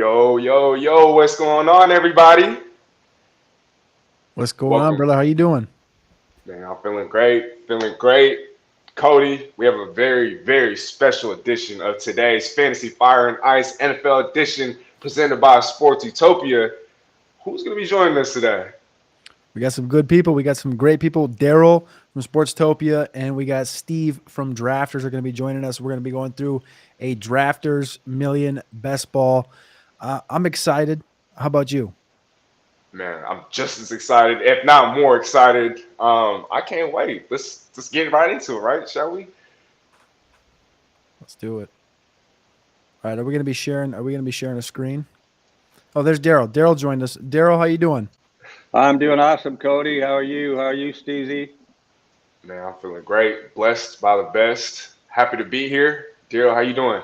Yo, yo, yo, what's going on, everybody? What's going on, Welcome. brother? How you doing? Man, I'm feeling great, feeling great. Cody, we have a very, very special edition of today's Fantasy Fire and Ice NFL edition presented by Sportstopia. Who's going to be joining us today? We got some good people. We got some great people. Daryl from Sportstopia, and we got Steve from Drafters are going to be joining us. We're going to be going through a Drafters Million Best Ball. I'm excited. How about you? Man, I'm just as excited, if not more excited. I can't wait. Let's get right into it, right? Shall we? Let's do it. All right. Are we going to be sharing? Are we going to be sharing a screen? Oh, there's Daryl. Daryl joined us. Daryl, how you doing? I'm doing awesome, Cody. How are you? How are you, Steezy? Man, I'm feeling great, blessed by the best. Happy to be here. Daryl, how you doing?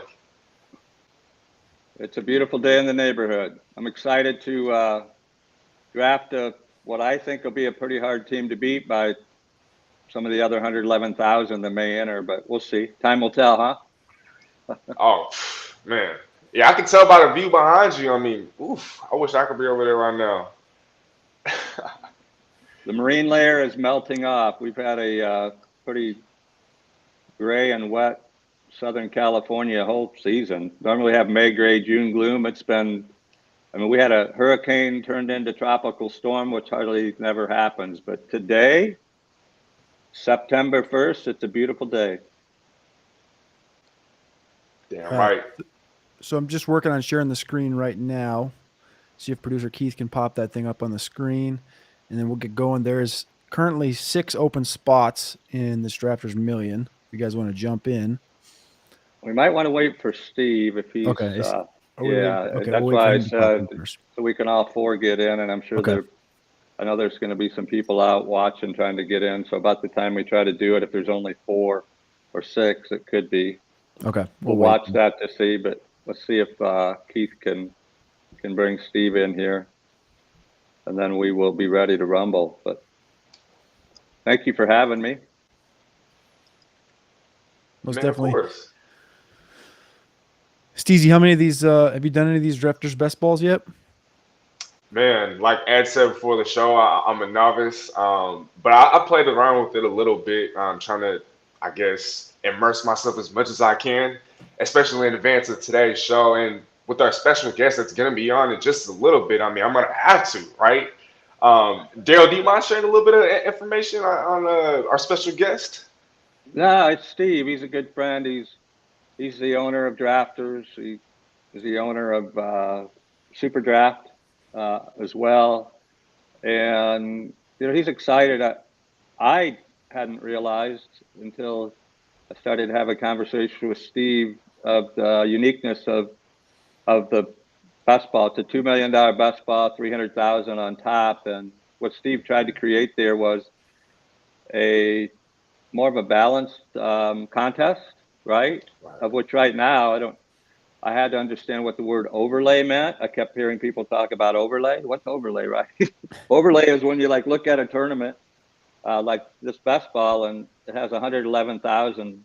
It's a beautiful day in the neighborhood. I'm excited to draft what I think will be a pretty hard team to beat by some of the other 111,000 that may enter, but we'll see. Time will tell, huh? Oh, man. Yeah, I can tell by the view behind you. I mean, oof, I wish I could be over there right now. The marine layer is melting off. We've had a pretty gray and wet Southern California whole season. Normally have May gray, June gloom. I mean, we had a hurricane turned into tropical storm, which hardly never happens. But today, September 1st, it's a beautiful day. Damn All right. right. So I'm just working on sharing the screen right now. See if producer Keith can pop that thing up on the screen, and then we'll get going. There's currently 6 open spots in this Drafters Million. If you guys want to jump in. We might want to wait for Steve if he's, Okay. Are we waiting? yeah, Okay, we'll that's wait for why I him to pop said in first. so we can all four get in. And I'm sure Okay. I know there's going to be some people out watching trying to get in. So about the time we try to do it, if there's only 4 or 6, it could be. Okay. We'll We'll wait. watch that to see, but let's see if Keith can bring Steve in here, and then we will be ready to rumble. But thank you for having me. Most Man, of definitely. course. Steezy, how many of these have you done any of these Drafters best balls yet? Man, like Ed said before the show, I'm a novice, but I played around with it a little bit, trying to, I guess, immerse myself as much as I can, especially in advance of today's show. And with our special guest that's going to be on in just a little bit, I mean, I'm going to have to, right? Daryl, do you mind sharing a little bit of information on our special guest? No, it's Steve. He's a good friend. He's the owner of Drafters. He is the owner of Super Draft as well, and he's excited. I hadn't realized until I started to have a conversation with Steve of the uniqueness of the best ball. It's a $2 million best ball, 300,000 on top, and what Steve tried to create there was a more of a balanced contest, right? Of which right now I had to understand what the word overlay meant. I kept hearing people talk about overlay. What's overlay, right? Overlay is when you like look at a tournament like this best ball and it has 111,000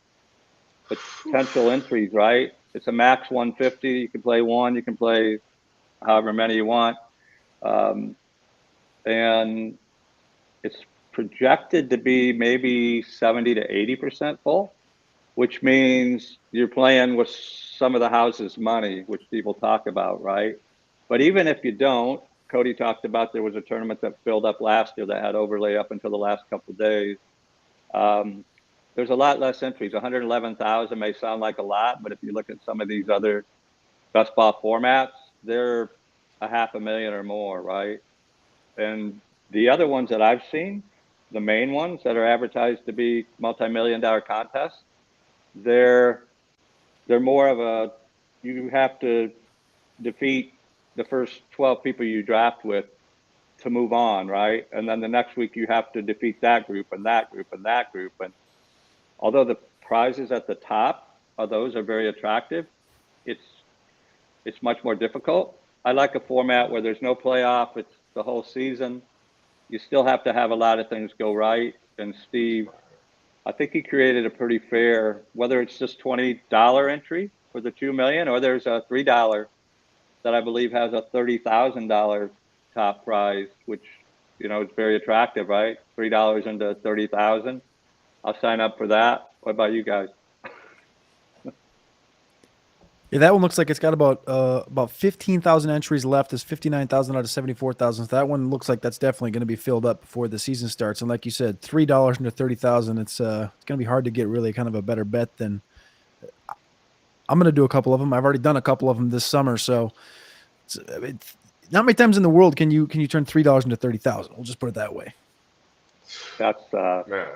potential entries, right? It's a max 150. You can play one, you can play however many you want. Um, and it's projected to be maybe 70 to 80% full, which means you're playing with some of the house's money, which people talk about, right? But even if you don't, Cody talked about there was a tournament that filled up last year that had overlay up until the last couple of days. Um, there's a lot less entries. 111,000 may sound like a lot, but if you look at some of these other best ball formats, they're a 500,000 or more, right? And the other ones that I've seen, the main ones that are advertised to be multi-million-dollar contests, they're they're more of a you have to defeat the first 12 people you draft with to move on, right? And then the next week you have to defeat that group and that group and that group. And although the prizes at the top of those are very attractive, it's it's much more difficult. I like a format where there's no playoff, it's the whole season. You still have to have a lot of things go right. And Steve, I think he created a pretty fair, whether it's just $20 entry for the 2 million or there's a $3 that I believe has a $30,000 top prize, which, is very attractive, right? $3 into 30,000. I'll sign up for that. What about you guys? Yeah, that one looks like it's got about 15,000 entries left. There's 59,000 out of 74,000. So that one looks like that's definitely going to be filled up before the season starts. And like you said, $3 into 30,000. It's going to be hard to get really kind of a better bet than. I'm going to do a couple of them. I've already done a couple of them this summer. So it's not many times in the world can you turn $3 into 30,000. We'll just put it that way. That's Man,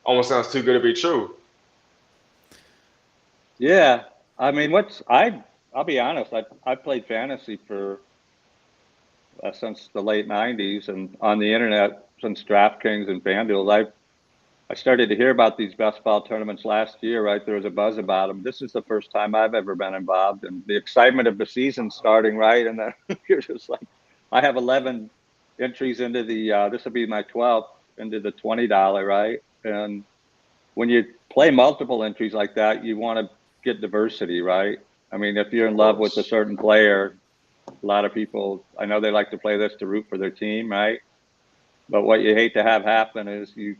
almost sounds too good to be true. yeah. I mean, I'll be honest. I played fantasy for since the late '90s, and on the internet since DraftKings and FanDuel. I started to hear about these best ball tournaments last year. Right, there was a buzz about them. This is the first time I've ever been involved, and the excitement of the season starting. Right, and then you're just like, I have 11 entries into the. This will be my 12th into the $20. Right, and when you play multiple entries like that, you want to get diversity, right? I mean, if you're in Of love with a course. certain player, a lot of people, I know they like to play this to root for their team, right? But what you hate to have happen is you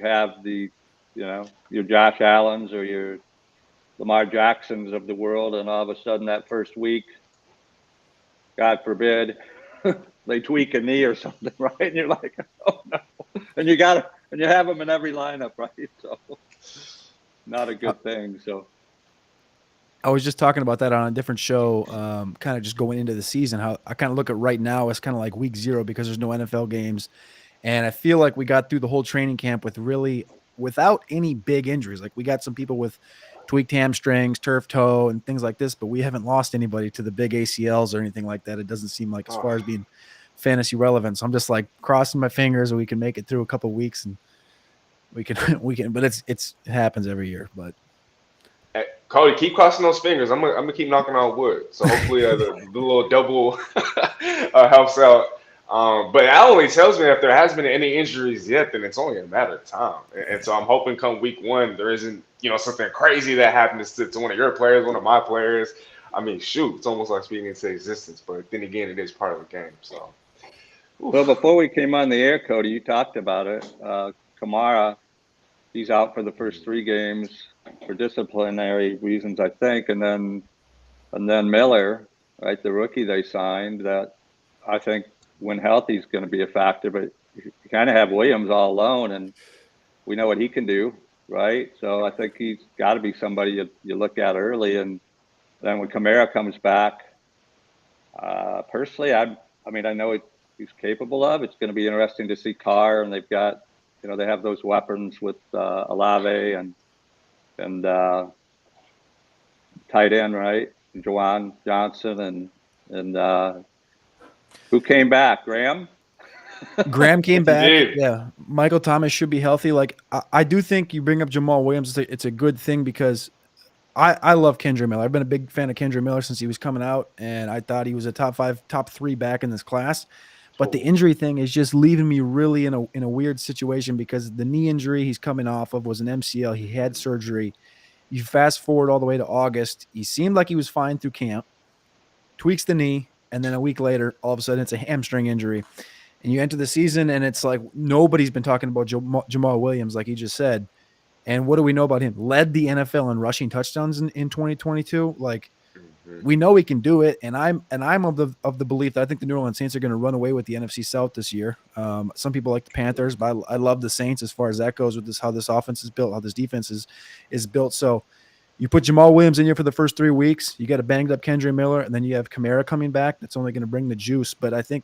have your Josh Allens or your Lamar Jacksons of the world, and all of a sudden that first week, God forbid, they tweak a knee or something, right? And you're like, oh no, and you have them in every lineup, right? So not a good thing. So I was just talking about that on a different show, kind of just going into the season. How I kind of look at right now as kind of like week 0 because there's no NFL games. And I feel like we got through the whole training camp without any big injuries. Like we got some people with tweaked hamstrings, turf toe, and things like this, but we haven't lost anybody to the big ACLs or anything like that. It doesn't seem like as Oh, far as being fantasy relevant. So I'm just like crossing my fingers and we can make it through a couple of weeks and we can, but it happens every year, but hey, Cody, keep crossing those fingers. I'm gonna keep knocking on wood. So hopefully the little double helps out. But that only tells me if there has been any injuries yet, then it's only a matter of time. And so I'm hoping come week 1 there isn't something crazy that happens to one of your players, one of my players. I mean, shoot, it's almost like speaking into existence. But then again, it is part of the game. So, well, oof. before we came on the air, Cody, you talked about it. Kamara, he's out for the first 3 games for disciplinary reasons, I think, and then Miller, right, the rookie they signed, that I think when healthy is going to be a factor. But you kind of have Williams all alone, and we know what he can do, right? So I think he's got to be somebody you look at early, and then when Kamara comes back, personally, I mean, I know what he's capable of. It's going to be interesting to see Carr, and they've got, they have those weapons with Olave and tight end, right? Jawan Johnson and who came back? Graham. Graham came Yes, he back. did. Yeah. Michael Thomas should be healthy. Like I do think you bring up Jamal Williams. It's a good thing because I love Kendra Miller. I've been a big fan of Kendra Miller since he was coming out, and I thought he was a top 5, top 3 back in this class. But the Oh, injury thing is just leaving me really in a weird situation because the knee injury he's coming off of was an MCL. He had surgery. You fast forward all the way to August. He seemed like he was fine through camp, tweaks the knee, and then a week later, all of a sudden it's a hamstring injury. And you enter the season, and it's like nobody's been talking about Jamal Williams, like he just said. And what do we know about him? Led the NFL in rushing touchdowns in 2022. Like mhm. we know he can do it, and I'm of the belief that I think the New Orleans Saints are going to run away with the NFC South this year. Some people like the Panthers, but I love the Saints as far as that goes with this how this offense is built, how this defense is built. So you put Jamal Williams in here for the first 3 weeks. You got a banged up Kendra Miller, and then you have Kamara coming back. That's only going to bring the juice. But I think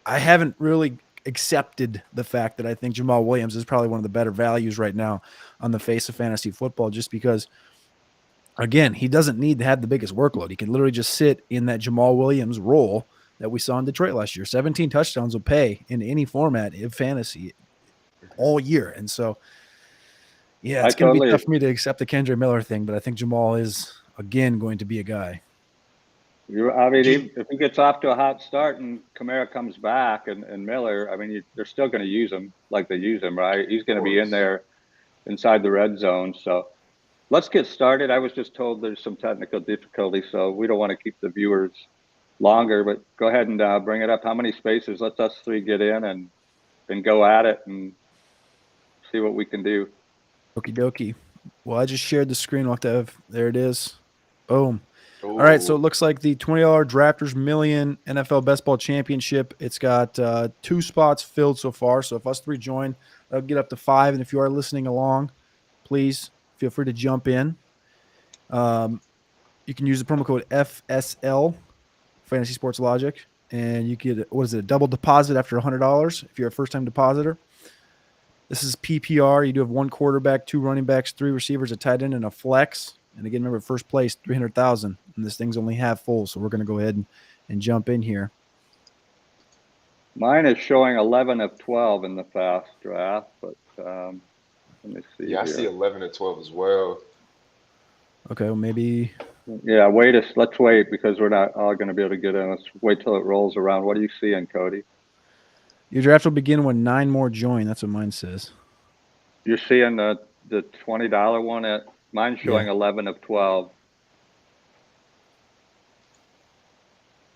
I haven't really accepted the fact that I think Jamal Williams is probably one of the better values right now on the face of fantasy football, just because, again, he doesn't need to have the biggest workload. He can literally just sit in that Jamal Williams role that we saw in Detroit last year. 17 touchdowns will pay in any format of fantasy all year. And so, yeah, I it's going to be totally. tough for me to accept the Kendra Miller thing, but I think Jamal is, again, going to be a guy. I mean, Do you, if he gets off to a hot start and Kamara comes back and Miller, I mean, they're still going to use him like they use him, right? He's of going to be in course. there inside the red zone. So let's get started. I was just told there's some technical difficulty, so we don't want to keep the viewers longer, but go ahead and bring it up. How many spaces? Let us three get in and go at it and see what we can do. Okie dokie. Well, I just shared the screen. We'll have to have, there it is. Boom. Ooh. All right, so it looks like the $20 Drafters Million NFL Best Ball Championship. It's got 2 spots filled so far. So if us three join, that'll get up to 5. And if you are listening along, please feel free to jump in. You can use the promo code FSL, Fantasy Sports Logic, and you get, what is it, a double deposit after $100 if you're a first-time depositor. This is PPR. You do have 1 quarterback, 2 running backs, 3 receivers, a tight end, and a flex. And again, remember, first place, $300,000. And this thing's only half full, so we're going to go ahead and jump in here. Mine is showing 11 of 12 in the fast draft, but let me see. Yeah, I see 11 and 12 as well. Okay, well, maybe. Yeah, let's wait because we're not all going to be able to get in. Let's wait till it rolls around. What are you seeing, Cody? Your draft will begin when 9 more join. That's what mine says. You're seeing the $20 one at mine's showing 11 of 12.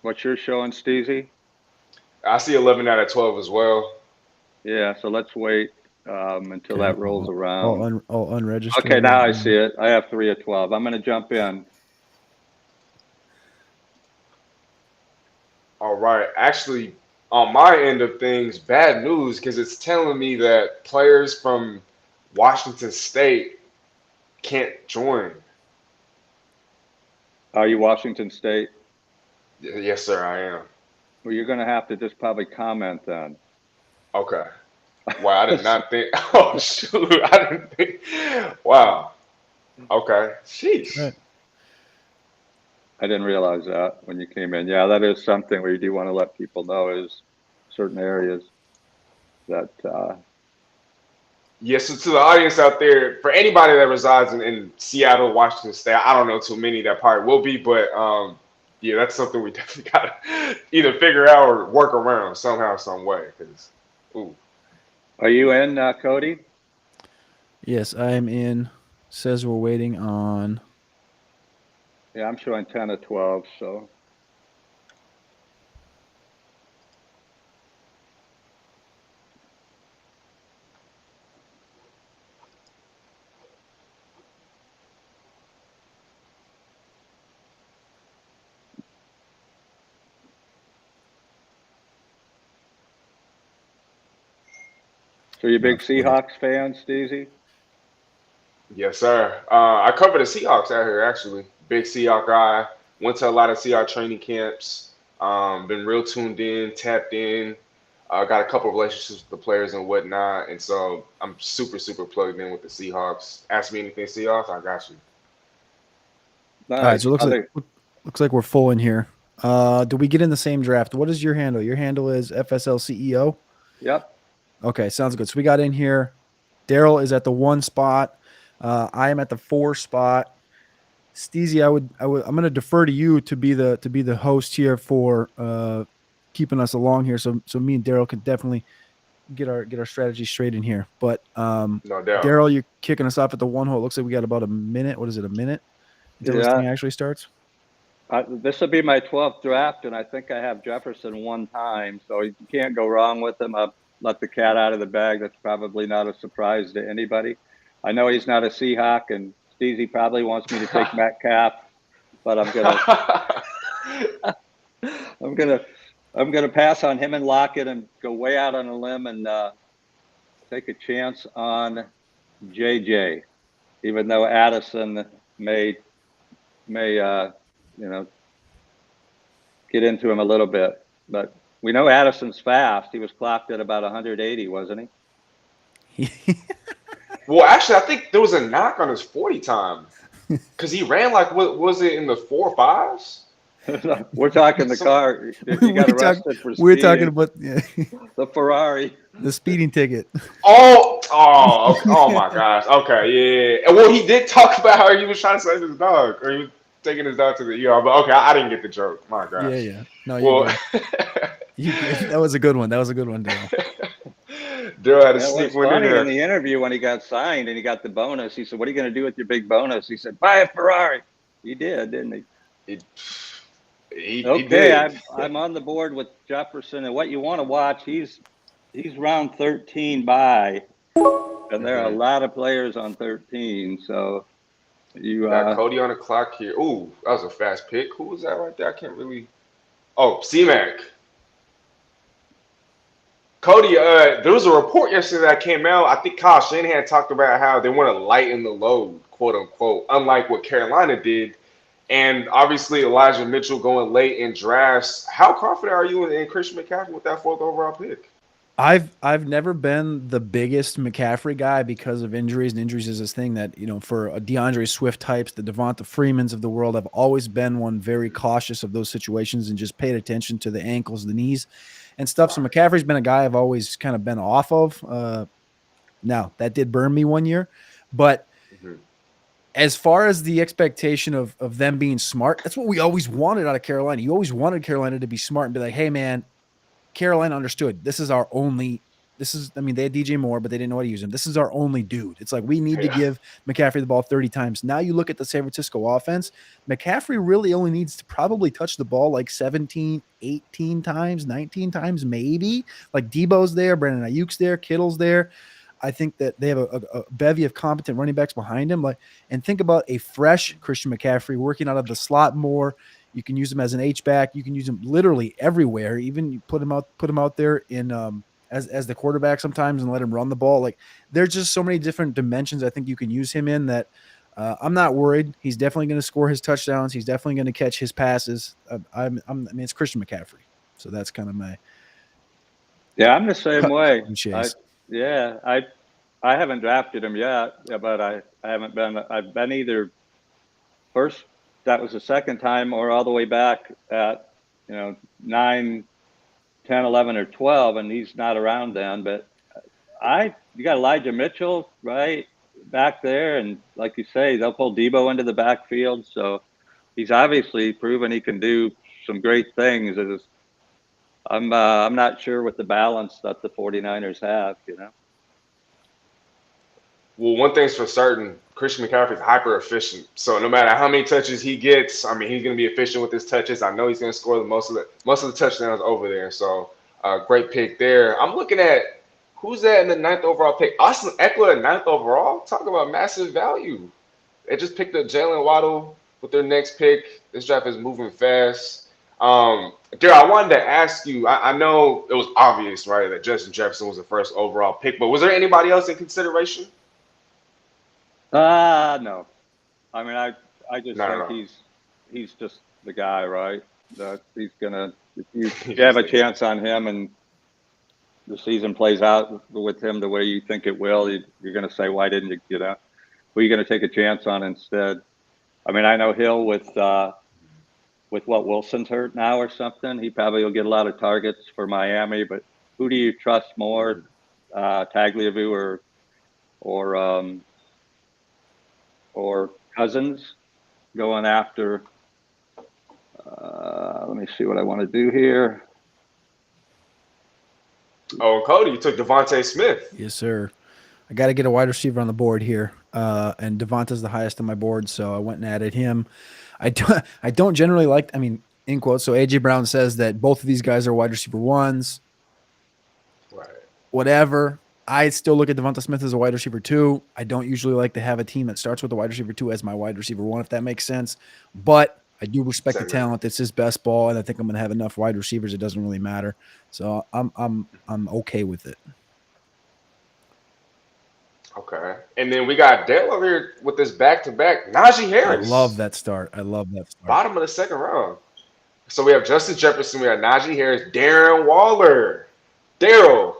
What's yours showing, Steezy? I see 11 out of 12 as well. Yeah, so let's wait until that rolls around. All unregistered. Okay, now I see it. I have 3 of 12. I'm going to jump in. All right. Actually, on my end of things, bad news because it's telling me that players from Washington State can't join. Are you Washington State? Yes, sir, I am. Well, you're going to have to just probably comment then. Okay. Wow, I did not think. Oh, shoot. I didn't think. Wow. Okay. Sheesh. Right. I didn't realize that when you came in. Yeah, that is something where you do want to let people know is certain areas that. Yes, so to the audience out there, for anybody that resides in Seattle, Washington State, I don't know too many that probably will be, but yeah, that's something we definitely got to either figure out or work around somehow, some way. Because, ooh. Are you in, Cody? Yes, I am in. Says we're waiting on. Yeah, I'm showing 10 of 12, so. So you a big Seahawks fan, Steezy? Yes, sir. I covered the Seahawks out here, actually. Big Seahawk guy. Went to a lot of Seahawks training camps. Been real tuned in, tapped in. Got a couple of relationships with the players and whatnot. And so I'm super, super plugged in with the Seahawks. Ask me anything Seahawks, I got you. Nice. All right, so it looks like we're full in here. Do we get in the same draft? What is your handle? Your handle is FSL CEO? Yep. Okay, sounds good. So we got in here. Daryl is at the 1 spot. I am at the 4 spot. Steezy, I'm going to defer to you to be the host here for keeping us along here. So me and Daryl could definitely get our strategy straight in here. But No doubt. Daryl, you're kicking us off at the 1 hole. It looks like we got about a minute. What is it? A minute until this thing actually starts? This will be my 12th draft, and I think I have Jefferson 1 time, so you can't go wrong with him. I'll let the cat out of the bag. That's probably not a surprise to anybody. I know he's not a Seahawk, and Steezy probably wants me to take Metcalf, but I'm gonna pass on him and Lockett and go way out on a limb and take a chance on JJ, even though Addison may get into him a little bit, but we know Addison's fast. He was clocked at about 180, wasn't he? Well, actually, I think there was a knock on his 40 time because he ran like, what was it, in the 4.5s? We're talking the car. He got arrested for speeding. We're talking about the Ferrari. The speeding ticket. Oh my gosh. Okay, yeah. Well, he did talk about how he was trying to save his dog, or he was taking his dog to the ER. But okay, I didn't get the joke. My gosh. Yeah. No, that was a good one. That was a good one, Daryl. Daryl had to Yeah, it sneak was one in funny in there. the interview when he got signed and he got the bonus. He said, "What are you going to do with your big bonus?" He said, "Buy a Ferrari." He did, didn't he? He, he Okay, did. I'm on the board with Jefferson, and what you want to watch, he's round 13 by, and there are a Mhm. lot of players on 13. So you Got Cody on the clock here. Ooh, that was a fast pick. Who was that right there? I can't really. Oh, C-Mac. Cody, there was a report yesterday that came out. I think Kyle Shanahan talked about how they want to lighten the load, quote unquote, unlike what Carolina did. And obviously, Elijah Mitchell going late in drafts. How confident are you in Christian McCaffrey with that fourth overall pick? I've never been the biggest McCaffrey guy because of injuries, and injuries is this thing that, for a DeAndre Swift types, the Devonta Freemans of the world, I've always been one very cautious of those situations and just paid attention to the ankles, the knees, and stuff. So Right. McCaffrey's been a guy I've always kind of been off of. Now that did burn me one year, but Mhm. as far as the expectation of them being smart, that's what we always wanted out of Carolina. You always wanted Carolina to be smart and be like, hey man, Carolina understood this is our only. I mean, they had DJ Moore, but they didn't know how to use him. This is our only dude. It's like we need to Yeah. give McCaffrey the ball 30 times. Now you look at the San Francisco offense, McCaffrey really only needs to probably touch the ball like 17, 18 times, 19 times, maybe. Like Debo's there, Brandon Ayuk's there, Kittle's there. I think that they have a bevy of competent running backs behind him. And think about a fresh Christian McCaffrey working out of the slot more. You can use him as an H back. You can use him literally everywhere. Even you put him out there in as the quarterback sometimes and let him run the ball. Like there's just so many different dimensions I think you can use him in that I'm not worried. He's definitely going to score his touchdowns. He's definitely going to catch his passes. I mean, it's Christian McCaffrey, so that's kind of my Yeah, I'm the same cut way. and I chase. yeah, I haven't drafted him yet, yeah, but I haven't been. I've been either first, that was the second time, or all the way back at 9, 10, 11, or 12, and he's not around then. But you got Elijah Mitchell right back there, and like you say, they'll pull Debo into the backfield, so he's obviously proven he can do some great things. I'm not sure with the balance that the 49ers have. Well, one thing's for certain, Christian McCaffrey's hyper efficient. So no matter how many touches he gets, I mean, he's going to be efficient with his touches. I know he's going to score the most of the touchdowns over there. So great pick there. I'm looking at who's that in the ninth overall pick? Austin Eckler, ninth overall. Talk about massive value. They just picked up Jalen Waddle with their next pick. This draft is moving fast. Daryl, I wanted to ask you. I know it was obvious, right, that Justin Jefferson was the first overall pick, but was there anybody else in consideration? No. I mean, I just No, no, think no. he's just the guy, right? That he's gonna if you He's have just a the guy. chance on him and the season plays out with him the way you think it will, you're gonna say, why didn't you get out? Who are you gonna take a chance on instead? I mean, I know Hill with what Wilson's hurt now or something, he probably will get a lot of targets for Miami. But who do you trust more, Mhm. Tagliabue or um, or Cousins going after? Let me see what I want to do here. Oh, and Cody, you took Devontae Smith. Yes, sir. I got to get a wide receiver on the board here, and Devonta's the highest on my board, so I went and added him. I don't generally like. I mean, in quotes. So AJ Brown says that both of these guys are wide receiver ones. Right. Whatever. I still look at Devonta Smith as a wide receiver two. I don't usually like to have a team that starts with a wide receiver two as my wide receiver one, if that makes sense. But I do respect the Same here. talent. It's his best ball, and I think I'm going to have enough wide receivers. It doesn't really matter. So I'm okay with it. Okay. And then we got Daryl over here with this back-to-back. Najee I love Harris, that start. I love that start. bottom of the second round. So we have Justin Jefferson, we have Najee Harris, Darren Waller. Daryl,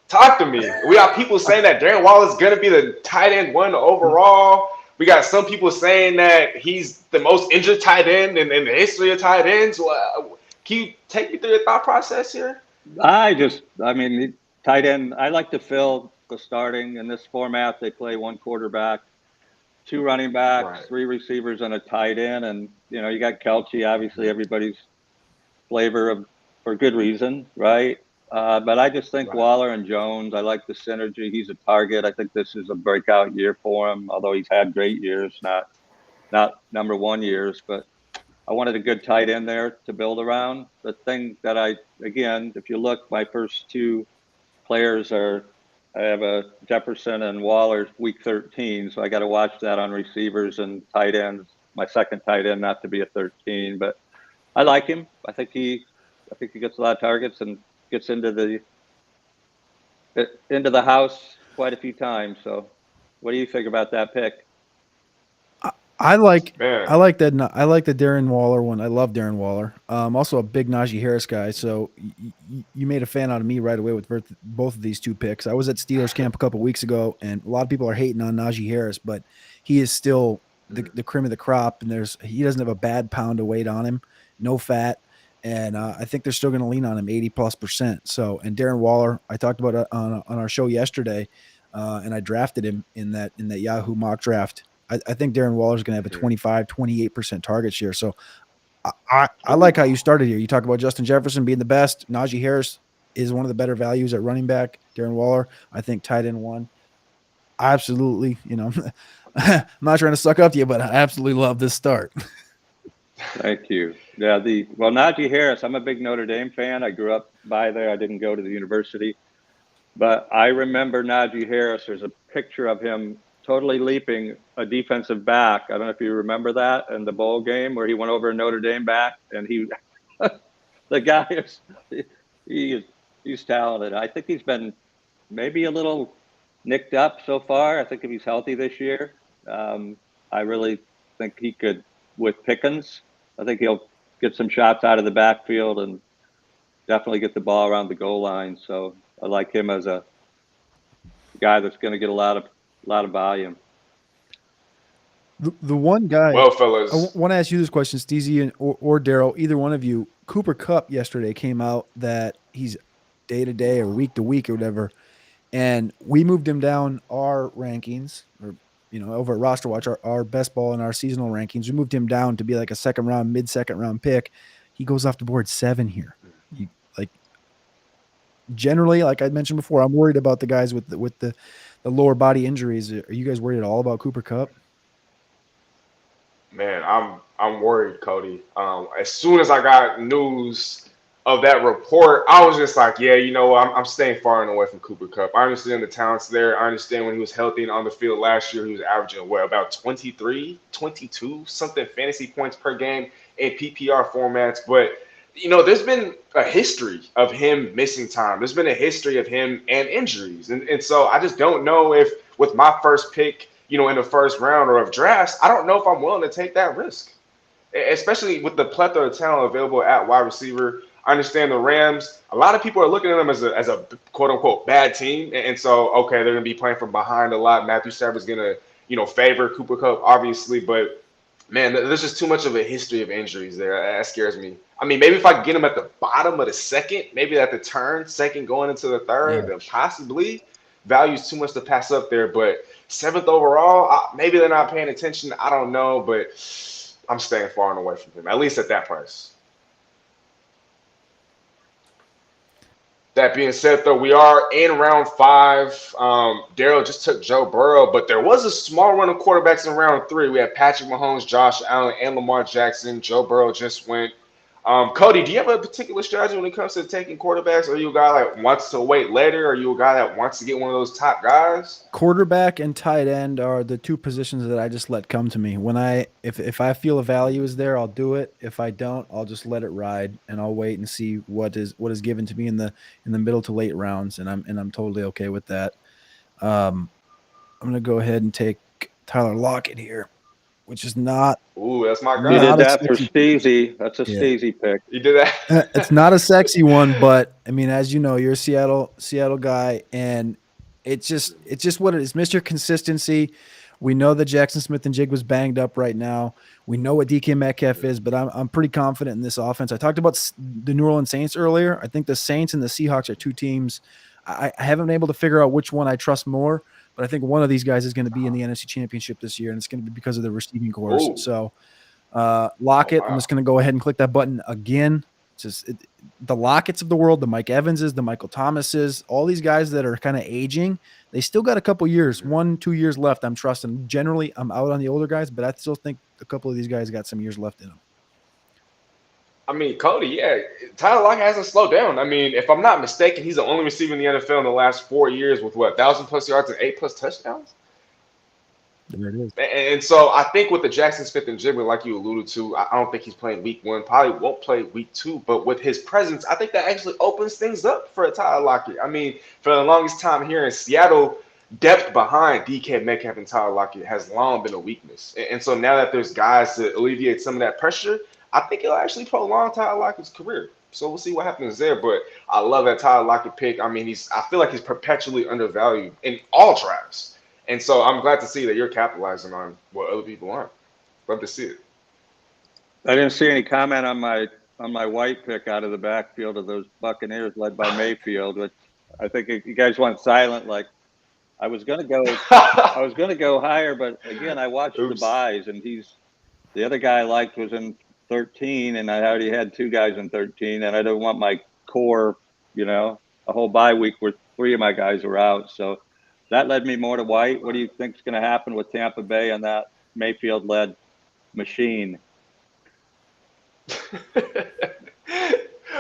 talk to me. We got people saying that Darren Waller is going to be the tight end one overall. We got some people saying that he's the most injured tight end in the history of tight ends. Can you take me through your thought process here? I mean, tight end. I like to fill the starting in this format. They play one quarterback, two running backs, Right. three receivers, and a tight end. And you got Kelce, obviously everybody's flavor of for good reason, right? But I just think Right. Waller and Jones, I like the synergy. He's a target. I think this is a breakout year for him, although he's had great years, not number one years. But I wanted a good tight end there to build around. The thing that again, if you look, my first two players I have a Jefferson and Waller week 13, so I got to watch that on receivers and tight ends. My second tight end not to be a 13, but I like him. I think he gets a lot of targets and gets into the house quite a few times. So, what do you think about that pick? I like Man, I like that. I like the Darren Waller one. I love Darren Waller. Also a big Najee Harris guy. So you made a fan out of me right away with both of these two picks. I was at Steelers camp a couple weeks ago, and a lot of people are hating on Najee Harris, but he is still the cream of the crop. And he doesn't have a bad pound of weight on him, no fat, and I think they're still going to lean on him 80+%. So, and Darren Waller, I talked about it on our show yesterday, and I drafted him in that Yahoo mock draft. I think Darren Waller is going to have a 25, 28% target share. So I like how you started here. You talk about Justin Jefferson being the best. Najee Harris is one of the better values at running back. Darren Waller, I think, tight end one. Absolutely. I'm not trying to suck up to you, but I absolutely love this start. Thank you. Yeah, Najee Harris, I'm a big Notre Dame fan. I grew up by there. I didn't go to the university, but I remember Najee Harris. There's a picture of him totally leaping a defensive back. I don't know if you remember that in the bowl game where he went over a Notre Dame back, and the guy he's talented. I think he's been maybe a little nicked up so far. I think if he's healthy this year, I really think he could with Pickens. I think he'll get some shots out of the backfield and definitely get the ball around the goal line. So I like him as a guy that's going to get a lot of volume. The one guy. well, I fellas, want to ask you this question, Steezy or Daryl, either one of you. Cooper Kupp yesterday came out that he's day to day or week to week or whatever, and we moved him down our rankings, or over at Roster Watch, our best ball in our seasonal rankings. We moved him down to be like a mid-second round pick. He goes off the board 7 here. Generally, like I mentioned before, I'm worried about the guys with the lower body injuries. Are you guys worried at all about Cooper Kupp? man, I'm worried, Cody. As soon as I got news of that report, I was just like, yeah, I'm staying far and away from Cooper Kupp. I understand the talents there. I understand when he was healthy and on the field last year, he was averaging about 23, 22 something fantasy points per game in PPR formats. But there's been a history of him missing time. There's been a history of him and injuries. And so I just don't know if with my first pick, in the first round or of drafts, I don't know if I'm willing to take that risk, especially with the plethora of talent available at wide receiver. I understand the Rams. A lot of people are looking at them as a quote unquote bad team. And so, okay, they're going to be playing from behind a lot. Matthew Stafford's going to, favor Cooper Kupp, obviously. But man, there's just too much of a history of injuries there. That scares me. I mean, maybe if I could get him at the bottom of the second, maybe at the turn, second going into the third, then possibly. Value's too much to pass up there. But 7th overall, maybe they're not paying attention. I don't know, but I'm staying far and away from him, at least at that price. That being said, though, we are in round 5. Daryl just took Joe Burrow, but there was a small run of quarterbacks in round 3. We had Patrick Mahomes, Josh Allen, and Lamar Jackson. Joe Burrow just went. Cody, do you have a particular strategy when it comes to taking quarterbacks? Are you a guy that wants to wait later? Are you a guy that wants to get one of those top guys? Quarterback and tight end are the two positions that I just let come to me. If I feel a value is there, I'll do it. If I don't, I'll just let it ride and I'll wait and see what is given to me in the middle to late rounds, and I'm totally okay with that. I'm gonna go ahead and take Tyler Lockett here, which is not. Ooh, that's my You guy. did that for Steezy. That's a Steezy pick. You did that. It's not a sexy one, but I mean, as you know, you're a Seattle guy, and it's just what it is. Mr. Consistency. We know that Jackson Smith and Jig was banged up right now. We know what DK Metcalf is, but I'm pretty confident in this offense. I talked about the New Orleans Saints earlier. I think the Saints and the Seahawks are two teams. I haven't been able to figure out which one I trust more, but I think one of these guys is going to be in the NFC Championship this year, and it's going to be because of the receiving corps. Ooh. So Lockett, wow. I'm just going to go ahead and click that button again. the Lockett's of the world, the Mike Evanses, the Michael Thomases, all these guys that are kind of aging, they still got a couple years, 1-2 years left. I'm trusting. Generally, I'm out on the older guys, but I still think a couple of these guys got some years left in them. I mean, Cody, yeah, Tyler Lockett hasn't slowed down. I mean, if I'm not mistaken, he's the only receiver in the NFL in the last 4 years with 1,000+ yards and 8+ touchdowns. There it is. And so I think with the Jackson Smith and Jigba, like you alluded to, I don't think he's playing week 1. Probably won't play week 2. But with his presence, I think that actually opens things up for Tyler Lockett. I mean, for the longest time here in Seattle, depth behind DK Metcalf and Tyler Lockett has long been a weakness. And so now that there's guys to alleviate some of that pressure, I think it'll actually prolong Tyler Lockett's career. So we'll see what happens there. But I love that Tyler Lockett pick. I mean, I feel like he's perpetually undervalued in all drafts. And so I'm glad to see that you're capitalizing on what other people aren't. Love to see it. I didn't see any comment on my White pick out of the backfield of those Buccaneers led by Mayfield, which I think you guys went silent. Like I was gonna go higher, but again, I watched the buys, and the other guy I liked was in 13, and I already had 2 guys in 13, and I don't want my core, a whole bye week where 3 of my guys were out. So that led me more to White. What do you think is going to happen with Tampa Bay on that Mayfield-led machine?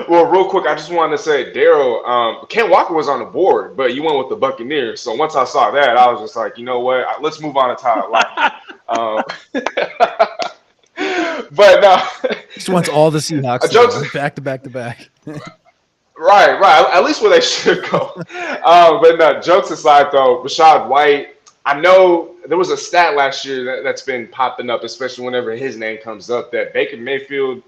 Well, real quick, I just wanted to say, Daryl, Ken Walker was on the board, but you went with the Buccaneers. So once I saw that, I was just like, you know what? Let's move on to Tyler Lockett. But no. Just wants all the Seahawks back to back to back. Right. At least where they should go. But no, jokes aside, though, Rachaad White, I know there was a stat last year that's been popping up, especially whenever his name comes up, that Baker Mayfield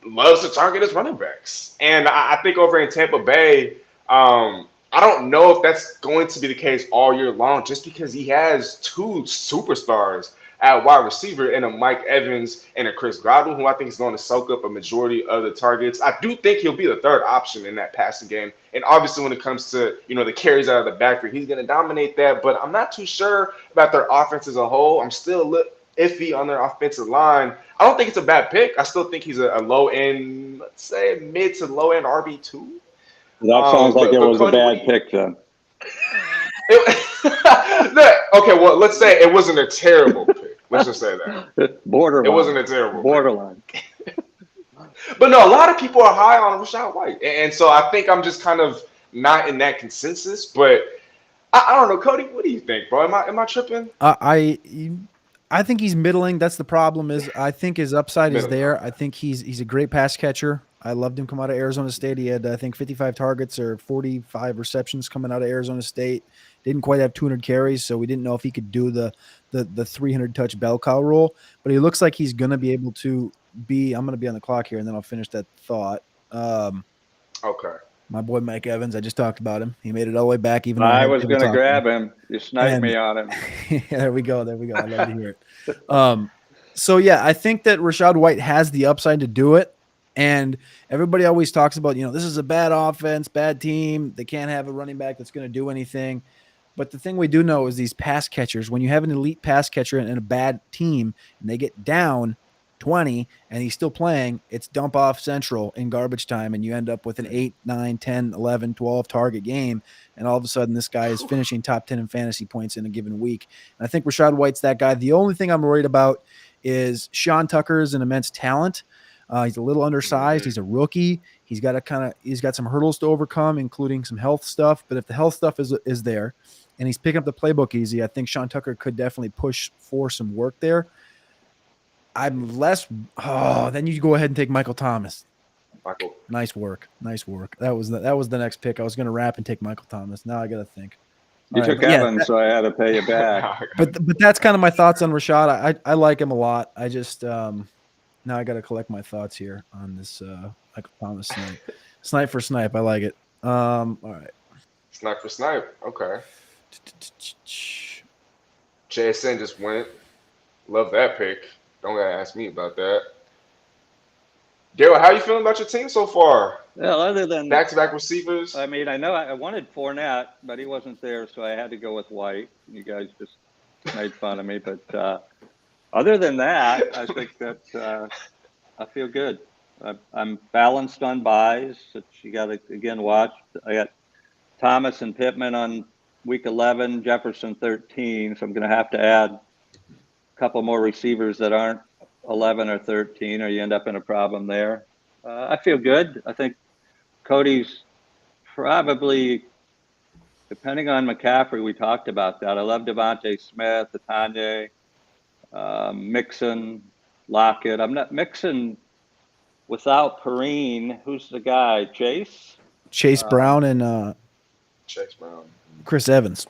loves to target his running backs. And I think over in Tampa Bay, I don't know if that's going to be the case all year long, just because he has 2 superstars at wide receiver and a Mike Evans and a Chris Godwin, who I think is going to soak up a majority of the targets. I do think he'll be the third option in that passing game. And obviously when it comes to, the carries out of the backfield, he's going to dominate that. But I'm not too sure about their offense as a whole. I'm still a little iffy on their offensive line. I don't think it's a bad pick. I still think he's a low-end, let's say mid to low-end RB2. That sounds like it was a bad pick then. Okay, well, let's say it wasn't a terrible pick. Let's just say that. Borderline. It wasn't a terrible borderline. But no, a lot of people are high on Rachaad White. And so I think I'm just kind of not in that consensus. But I don't know, Cody, what do you think, bro? Am I tripping? I think he's middling. That's the problem. Is I think his upside is there. I think he's a great pass catcher. I loved him come out of Arizona State. He had, I think, 55 targets or 45 receptions coming out of Arizona State. Didn't quite have 200 carries, so we didn't know if he could do the 300-touch bell cow role. But he looks like he's going to be able to be – I'm going to be on the clock here, and then I'll finish that thought. Okay. My boy Mike Evans, I just talked about him. He made it all the way back. Even I was going to grab him. You sniped me on him. There we go. I love to hear it. So, yeah, I think that Rachaad White has the upside to do it. And everybody always talks about, this is a bad offense, bad team. They can't have a running back that's going to do anything. But the thing we do know is these pass catchers, when you have an elite pass catcher in a bad team and they get down 20 and he's still playing, it's dump off central in garbage time. And you end up with an 8, 9, 10, 11, 12 target game. And all of a sudden this guy is finishing top 10 in fantasy points in a given week. And I think Rachaad White's that guy. The only thing I'm worried about is Sean Tucker is an immense talent. He's a little undersized. He's a rookie. He's got some hurdles to overcome, including some health stuff. But if the health stuff is there and he's picking up the playbook easy, I think Sean Tucker could definitely push for some work there. I'm less. Oh, then you go ahead and take Michael Thomas. Michael. Nice work. That was the next pick. I was going to wrap and take Michael Thomas. Now I got to think. You took Evans, so I had to pay you back. But that's kind of my thoughts on Rachaad. I like him a lot. I just now I got to collect my thoughts here on this Michael Thomas snipe for snipe. I like it. All right. Snipe for snipe. Okay. JSN just went. Love that pick. Don't gotta ask me about that. Daryl, how you feeling about your team so far? Well, other than back-to-back receivers. I mean, I know I wanted Fournette, but he wasn't there, so I had to go with White. You guys just made fun of me, but other than that, I think that I feel good. I'm balanced on buys that you got to again watch. I got Thomas and Pittman on week 11, Jefferson 13. So I'm going to have to add a couple more receivers that aren't 11 or 13, or you end up in a problem there. I feel good. I think Cody's probably, depending on McCaffrey, we talked about that. I love Devontae Smith, Atanye, Mixon, Lockett. I'm not Mixon without Perrine. Who's the guy? Chase Brown and Chase Brown. Chris Evans.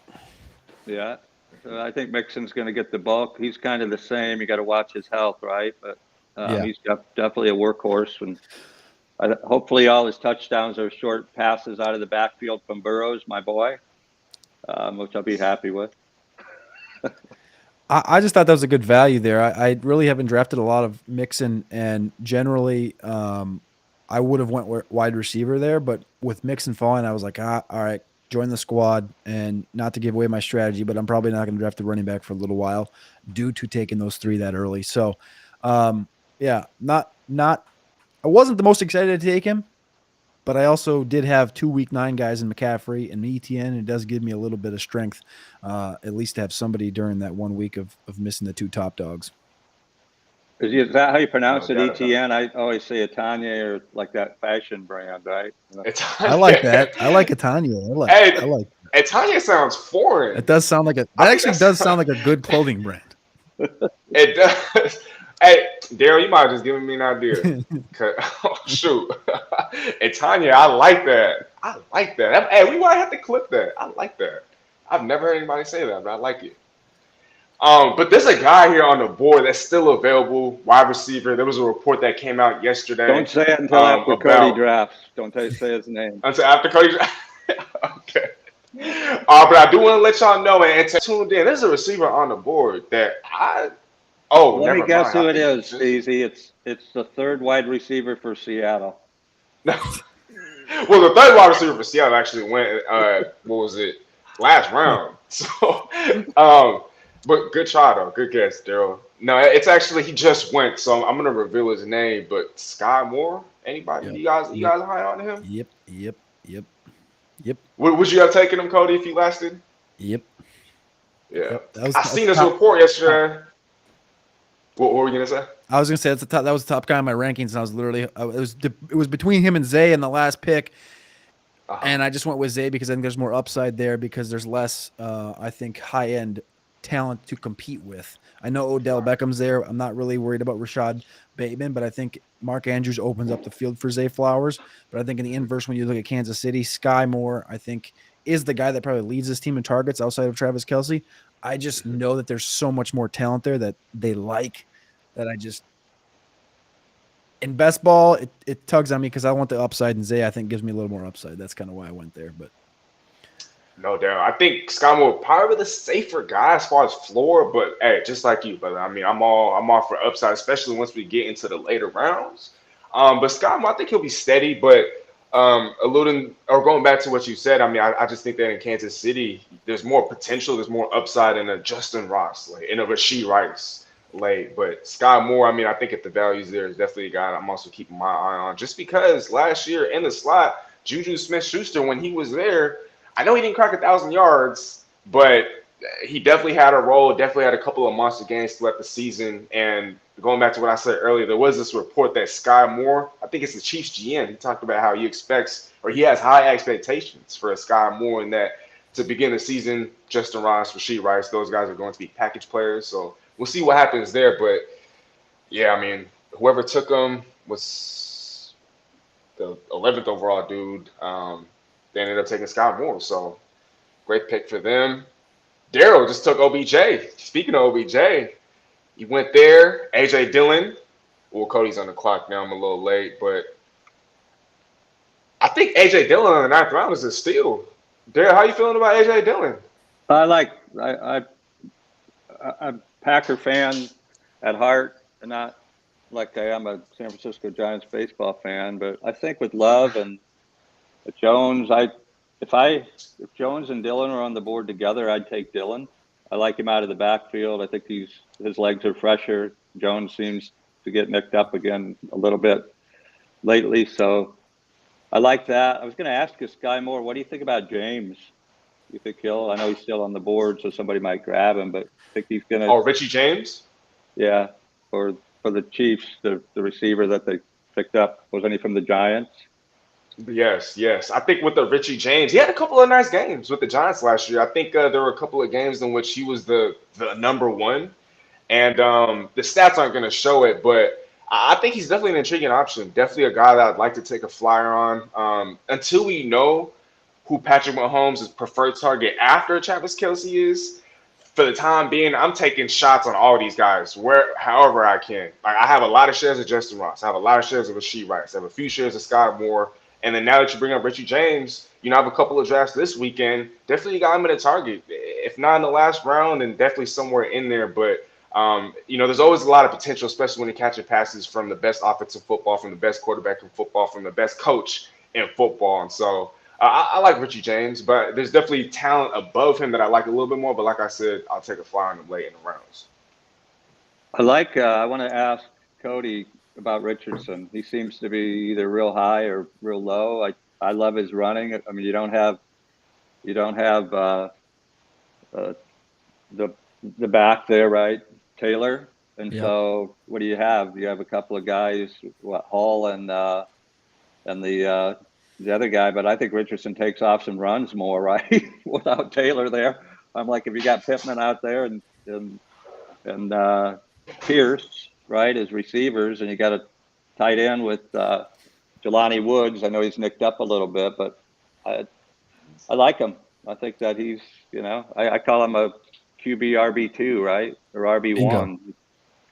Yeah. So I think Mixon's going to get the bulk. He's kind of the same. You got to watch his health, right? But he's definitely a workhorse. And hopefully all his touchdowns are short passes out of the backfield from Burrows, my boy, which I'll be happy with. I just thought that was a good value there. I really haven't drafted a lot of Mixon, and generally I would have went wide receiver there, but with Mixon falling, I was like, all right, join the squad. And not to give away my strategy, but I'm probably not going to draft a running back for a little while due to taking those 3 that early. So, yeah, I wasn't the most excited to take him, but I also did have 2 week 9 guys in McCaffrey and ETN. It does give me a little bit of strength, at least to have somebody during that 1 week of missing the 2 top dogs. Is that how you pronounce it, ETN? I always say Atanye, or like that fashion brand, right? I like that. I like Atanye. I like Atanye sounds foreign. It does sound like that actually does sound like a good clothing brand. It does. Hey, Daryl, you might have just given me an idea. Oh, shoot. Atanye, I like that. Hey, we might have to clip that. I like that. I've never heard anybody say that, but I like it. But there's a guy here on the board that's still available, wide receiver. There was a report that came out yesterday. Don't say it until after Cody drafts. Don't say his name. Until after Cody drafts? Okay. But I do want to let y'all know and tuned in. There's a receiver on the board that let me guess who it is, Steezy. It's the 3rd wide receiver for Seattle. Well, the 3rd wide receiver for Seattle actually went, what was it, last round. So, but good try, though. Good guess, Daryl. No, it's actually, he just went, so I'm going to reveal his name. But Sky Moore, anybody? Yep. You guys high on him? Yep. Would you have taken him, Cody, if he lasted? Yep. Yeah. I seen this report yesterday. What were you going to say? I was going to say that was the top guy in my rankings, and I was literally it was between him and Zay in the last pick. And I just went with Zay because I think there's more upside there because there's less, I think, high-end talent to compete with. I know Odell Beckham's there. I'm not really worried about Rashad Bateman, but I think Mark Andrews opens up the field for Zay Flowers. But I think in the inverse, when you look at Kansas City, Sky Moore, I think, is the guy that probably leads this team in targets outside of Travis Kelce. I just know that there's so much more talent there that they like that in best ball, it tugs on me because I want the upside, and Zay, I think, gives me a little more upside. That's kind of why I went there. But no doubt. I think Sky Moore probably the safer guy as far as floor, but hey, just like you, brother. I mean, I'm all for upside, especially once we get into the later rounds. But Sky Moore, I think he'll be steady, but alluding or going back to what you said, I mean, I just think that in Kansas City, there's more potential, there's more upside in a Justin Ross, like in a Rashee Rice late. But Sky Moore, I mean, I think if the value's there, is definitely a guy I'm also keeping my eye on. Just because last year in the slot, Juju Smith-Schuster, when he was there, I know he didn't crack 1,000 yards, but he definitely had a role, definitely had a couple of monster games throughout the season. And going back to what I said earlier, there was this report that Sky Moore, I think it's the Chiefs GM, he talked about how he expects, or he has high expectations for a Sky Moore, and that to begin the season, Justin Ross, Rashee Rice, those guys are going to be package players. So we'll see what happens there. But yeah, I mean, whoever took him was the 11th overall dude. They ended up taking Sky Moore. So great pick for them. Daryl just took OBJ. Speaking of OBJ, he went there. AJ Dillon. Well, Cody's on the clock now. I'm a little late, but I think AJ Dillon on the 9th round is a steal. Daryl, how you feeling about AJ Dillon? I'm a Packer fan at heart, and not like I am a San Francisco Giants baseball fan. But I think with Love and Jones, if Jones and Dillon are on the board together, I'd take Dillon. I like him out of the backfield. I think his legs are fresher. Jones seems to get nicked up again a little bit lately. So I like that. I was going to ask this guy more. What do you think about James? You think he'll? I know he's still on the board, so somebody might grab him. But I think he's going to. Oh, Richie James? Yeah, for the Chiefs, the receiver that they picked up, wasn't he from the Giants? Yes, yes. I think with the Richie James, he had a couple of nice games with the Giants last year. I think there were a couple of games in which he was the number one, and the stats aren't going to show it, but I think he's definitely an intriguing option. Definitely a guy that I'd like to take a flyer on. Until we know who Patrick Mahomes' preferred target after Travis Kelce is, for the time being, I'm taking shots on all these guys however I can. Like I have a lot of shares of Justin Ross. I have a lot of shares of Rasheed Rice. I have a few shares of Scott Moore. And then now that you bring up Richie James, I have a couple of drafts this weekend. Definitely got him in a target. If not in the last round, then definitely somewhere in there. But there's always a lot of potential, especially when you're catching passes from the best offensive football, from the best quarterback in football, from the best coach in football. And so I like Richie James, but there's definitely talent above him that I like a little bit more. But like I said, I'll take a flyer on him late in the rounds. I want to ask Cody about Richardson. He seems to be either real high or real low. I love his running. I mean, you don't have the back there, right? Taylor. And Yep. so what do you have? You have a couple of guys, Hall and the other guy, but I think Richardson takes off and runs more, right? Without Taylor there. I'm like, if you got Pittman out there and Pierce, right, as receivers, and you got a tight end with Jelani Woods. I know he's nicked up a little bit, but I like him. I think that he's, I call him a QB RB2, right, or RB1.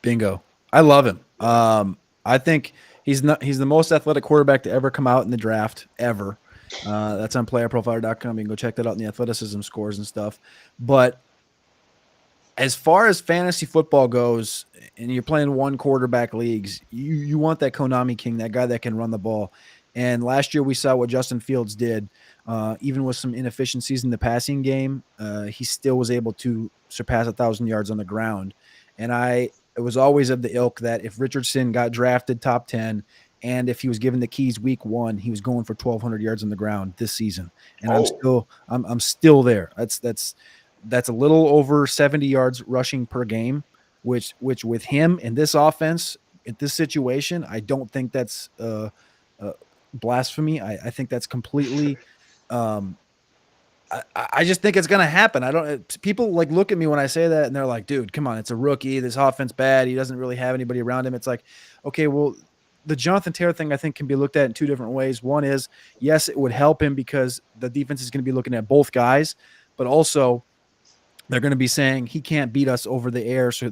Bingo. I love him. I think he's the most athletic quarterback to ever come out in the draft ever. That's on playerprofiler.com. You can go check that out in the athleticism scores and stuff. But as far as fantasy football goes, and you're playing one quarterback leagues, you want that Konami King, that guy that can run the ball. And last year we saw what Justin Fields did. Even with some inefficiencies in the passing game, he still was able to surpass 1,000 yards on the ground. And it was always of the ilk that if Richardson got drafted top 10 and if he was given the keys week 1, he was going for 1,200 yards on the ground this season. And I'm still there. That's a little over 70 yards rushing per game, which with him in this offense, in this situation, I don't think that's blasphemy. I think that's completely I just think it's going to happen. People like look at me when I say that and they're like, dude, come on. It's a rookie. This offense bad. He doesn't really have anybody around him. It's like, okay, well, the Jonathan Taylor thing I think can be looked at in two different ways. One is, yes, it would help him because the defense is going to be looking at both guys, but also they're going to be saying he can't beat us over the air. So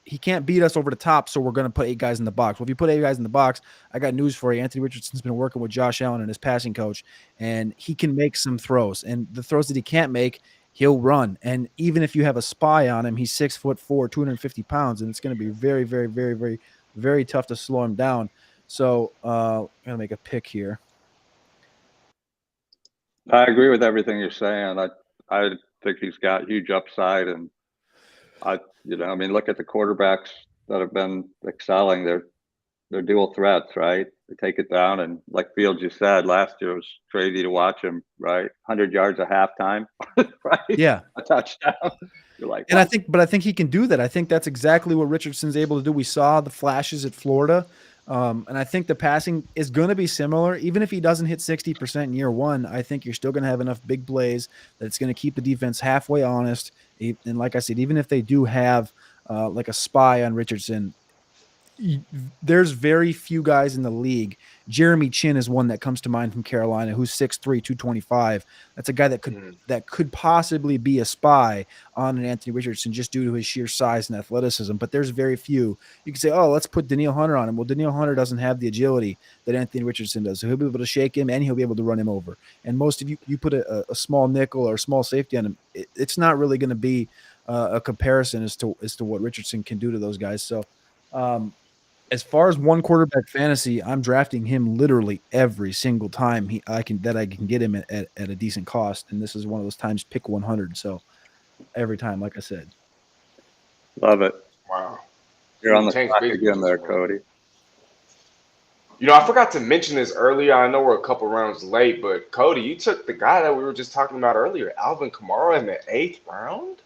he can't beat us over the top, so we're going to put 8 guys in the box. Well, if you put 8 guys in the box, I got news for you. Anthony Richardson's been working with Josh Allen and his passing coach, and he can make some throws. And the throws that he can't make, he'll run. And even if you have a spy on him, he's 6'4", 250 pounds, and it's going to be very, very, very, very, very tough to slow him down. So I'm going to make a pick here. I agree with everything you're saying. I think he's got huge upside, and look at the quarterbacks that have been excelling. They're dual threats, right? They take it down, and like Fields, you said last year, it was crazy to watch him, right? 100 yards at halftime, right? Yeah, a touchdown. You're like, and I think he can do that. I think that's exactly what Richardson's able to do. We saw the flashes at Florida. And I think the passing is going to be similar. Even if he doesn't hit 60% in year 1, I think you're still going to have enough big plays that it's going to keep the defense halfway honest. And like I said, even if they do have like a spy on Richardson, there's very few guys in the league. Jeremy Chin is one that comes to mind from Carolina, who's 6'3", 225. That's a guy that could possibly be a spy on an Anthony Richardson just due to his sheer size and athleticism. But there's very few. You can say, oh, let's put Danielle Hunter on him. Well, Danielle Hunter doesn't have the agility that Anthony Richardson does. So he'll be able to shake him and he'll be able to run him over. And most of you put a small nickel or a small safety on him, it's not really going to be a comparison as to what Richardson can do to those guys. So as far as one quarterback fantasy, I'm drafting him literally every single time I can get him at a decent cost, and this is one of those times pick 100. So every time, like I said, love it. Wow, You're on the clock again there, Cody. I forgot to mention this earlier. I know we're a couple rounds late, but Cody, you took the guy that we were just talking about earlier, Alvin Kamara, in the 8th round.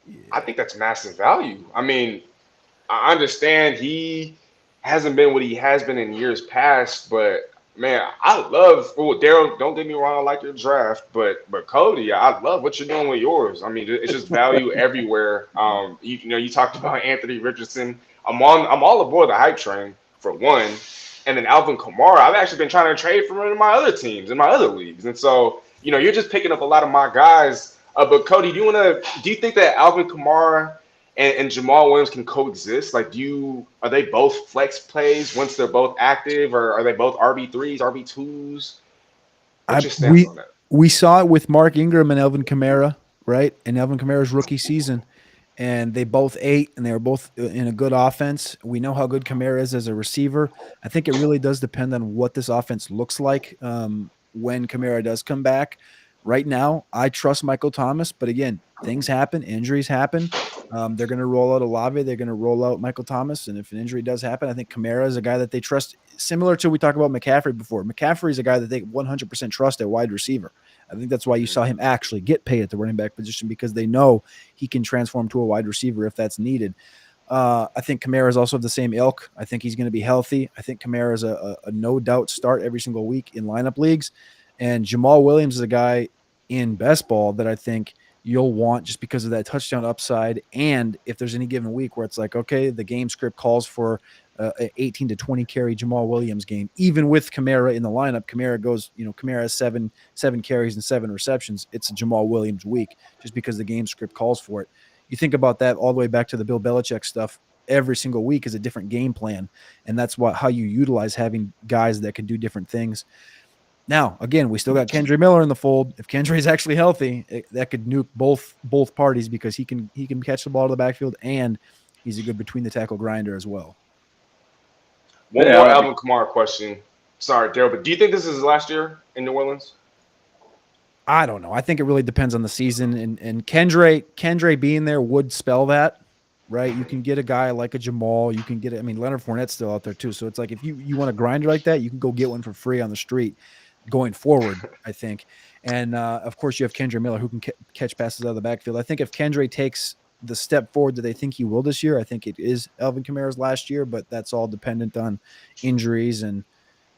I Yeah. think that's massive value. I mean, I understand he hasn't been what he has been in years past, but man, I love. Well, Daryl, don't get me wrong, I like your draft, but Cody, I love what you're doing with yours. I mean, it's just value everywhere. You talked about Anthony Richardson. I'm all aboard the hype train for one, and then Alvin Kamara. I've actually been trying to trade for him in my other teams, in my other leagues, and so you're just picking up a lot of my guys. But Cody, do you think that Alvin Kamara and Jamal Williams can coexist? Like, are they both flex plays once they're both active, or are they both RB3s, RB2s? What's I your stance we on that? we saw it with Mark Ingram and Elvin Kamara, right? In Elvin Kamara's rookie season, and they both ate, and they were both in a good offense. We know how good Kamara is as a receiver. I think it really does depend on what this offense looks like when Kamara does come back. Right now, I trust Michael Thomas, but again, things happen, injuries happen. They're going to roll out Olave. They're going to roll out Michael Thomas. And if an injury does happen, I think Kamara is a guy that they trust, similar to we talked about McCaffrey before. McCaffrey is a guy that they 100% trust at wide receiver. I think that's why you saw him actually get paid at the running back position, because they know he can transform to a wide receiver if that's needed. I think Kamara is also of the same ilk. I think he's going to be healthy. I think Kamara is a no doubt start every single week in lineup leagues. And Jamal Williams is a guy in best ball that I think you'll want just because of that touchdown upside. And if there's any given week where it's like, okay, the game script calls for an 18 to 20 carry Jamal Williams game, even with Kamara in the lineup, Kamara has seven carries and 7 receptions. It's a Jamal Williams week just because the game script calls for it. You think about that all the way back to the Bill Belichick stuff. Every single week is a different game plan. And that's how you utilize having guys that can do different things. Now, again, we still got Kendre Miller in the fold. If Kendre is actually healthy, that could nuke both parties, because he can catch the ball to the backfield, and he's a good between the tackle grinder as well. One more Alvin Kamara question. Sorry, Daryl, but do you think this is his last year in New Orleans? I don't know. I think it really depends on the season, and Kendre being there would spell that, right? You can get a guy like a Jamal. You can get it. I mean, Leonard Fournette's still out there too. So it's like if you want a grinder like that, you can go get one for free on the street going forward, I think. And of course, you have Kendre Miller who can catch passes out of the backfield. I think if Kendre takes the step forward that they think he will this year, I think it is Alvin Kamara's last year, but that's all dependent on injuries. And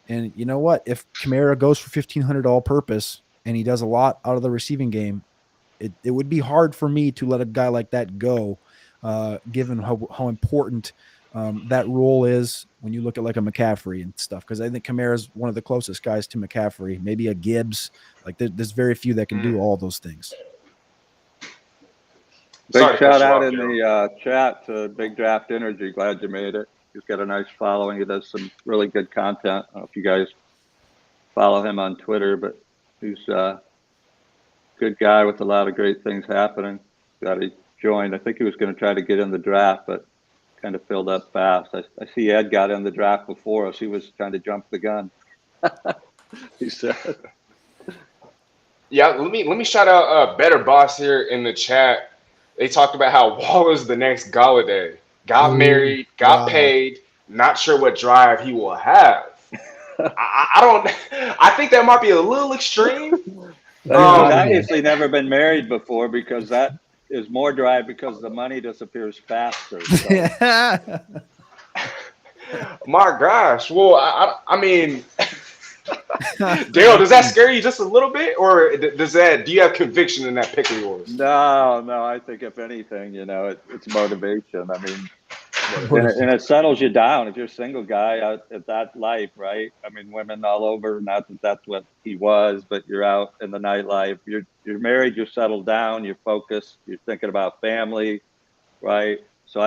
you know what? If Kamara goes for 1,500 all purpose and he does a lot out of the receiving game, it would be hard for me to let a guy like that go, given how important that role is when you look at like a McCaffrey and stuff. Because I think Kamara is one of the closest guys to McCaffrey, maybe a Gibbs. Like there's very few that can do all those things. Big shout out in the chat to Big Draft Energy. Glad you made it. He's got a nice following. He does some really good content. I don't know if you guys follow him on Twitter, but he's a good guy with a lot of great things happening. Got he joined. I think he was going to try to get in the draft, but kind of filled up fast. I see Ed got in the draft before us. He was trying to jump the gun. He said. Yeah, let me shout out Better Boss here in the chat. They talked about how Waller's the next Galladay. Got married, got paid, not sure what drive he will have. I think that might be a little extreme. He's obviously never been married before, because that is more drive because the money disappears faster. So. My gosh. Well, I mean, Daryl, does that scare you just a little bit, or do you have conviction in that pick of yours? No. I think if anything, it's motivation. I mean, and it settles you down if you're a single guy out at that life, right? I mean, women all over. Not that that's what he was, but you're out in the nightlife. You're married. You're settled down. You're focused. You're thinking about family, right? So